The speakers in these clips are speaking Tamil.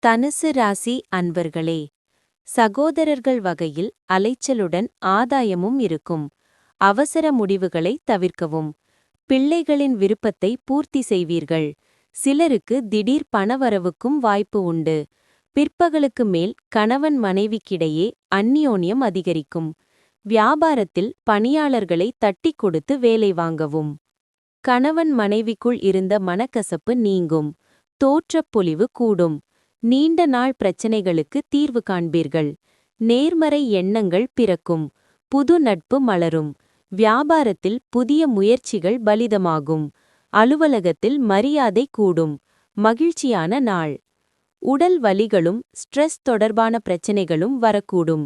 தனுசு ராசி அன்பர்களே, சகோதரர்கள் வகையில் அலைச்சலுடன் ஆதாயமும் இருக்கும். அவசர முடிவுகளை தவிர்க்கவும். பிள்ளைகளின் விருப்பத்தை பூர்த்தி செய்வீர்கள். சிலருக்கு திடீர் பணவரவுக்கும் வாய்ப்பு உண்டு. பிற்பகலுக்கு மேல் கணவன் மனைவிக்கிடையே அந்யோன்யம் அதிகரிக்கும். வியாபாரத்தில் பணியாளர்களை தட்டிக் கொடுத்து வேலை வாங்கவும். கணவன் மனைவிக்குள் இருந்த மனக்கசப்பு நீங்கும். தோற்றப்பொலிவு கூடும். நீண்ட நாள் பிரச்சனைகளுக்கு தீர்வு காண்பீர்கள். நேர்மறை எண்ணங்கள் பிறக்கும். புது நட்பு மலரும். வியாபாரத்தில் புதிய முயற்சிகள் பலிதமாகும். அலுவலகத்தில் மரியாதை கூடும். மகிழ்ச்சியான நாள். உடல் வலிகளும் ஸ்ட்ரெஸ் தொடர்பான பிரச்சனைகளும் வரக்கூடும்.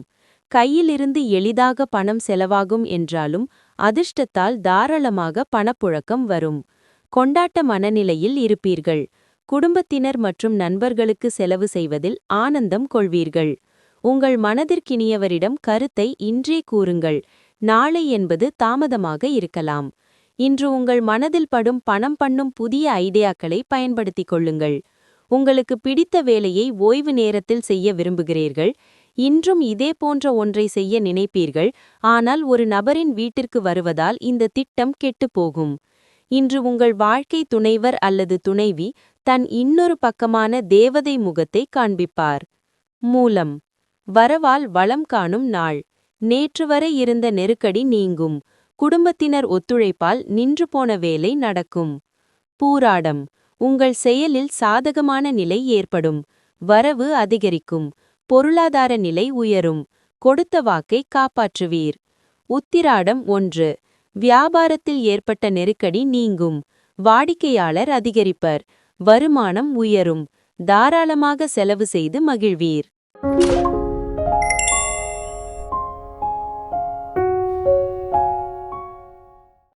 கையிலிருந்து எளிதாக பணம் செலவாகும் என்றாலும் அதிர்ஷ்டத்தால் தாராளமாக பணப்புழக்கம் வரும். கொண்டாட்ட மனநிலையில் இருப்பீர்கள். குடும்பத்தினர் மற்றும் நண்பர்களுக்கு செலவு செய்வதில் ஆனந்தம் கொள்வீர்கள். உங்கள் மனதிற்கினியவரிடம் கருத்தை இன்றே கூறுங்கள். நாளை என்பது தாமதமாக இருக்கலாம். இன்று உங்கள் மனதில் படும் பணம் பண்ணும் புதிய ஐடியாக்களை பயன்படுத்திக் கொள்ளுங்கள். உங்களுக்கு பிடித்த வேலையை ஓய்வு நேரத்தில் செய்ய விரும்புகிறீர்கள். இன்றும் இதே போன்ற ஒன்றை செய்ய நினைப்பீர்கள். ஆனால் ஒரு நபரின் வீட்டிற்கு வருவதால் இந்த திட்டம் கெட்டுப்போகும். இன்று உங்கள் வாழ்க்கை துணைவர் அல்லது துணைவி தன் இன்னொரு பக்கமான தேவதை முகத்தை காண்பிப்பார். மூலம். வரவால் வளம் காணும் நாள். நேற்று வரை இருந்த நெருக்கடி நீங்கும். குடும்பத்தினர் ஒத்துழைப்பால் நின்று போன வேலை நடக்கும். பூராடம். உங்கள் செயலில் சாதகமான நிலை ஏற்படும். வரவு அதிகரிக்கும். பொருளாதார நிலை உயரும். கொடுத்த வாக்கை காப்பாற்றுவீர். உத்திராடம் 1. வியாபாரத்தில் ஏற்பட்ட நெருக்கடி நீங்கும். வாடிக்கையாளர் அதிகரிப்பர். வருமானம் உயரும். தாராளமாக செலவு செய்து மகிழ்வீர்.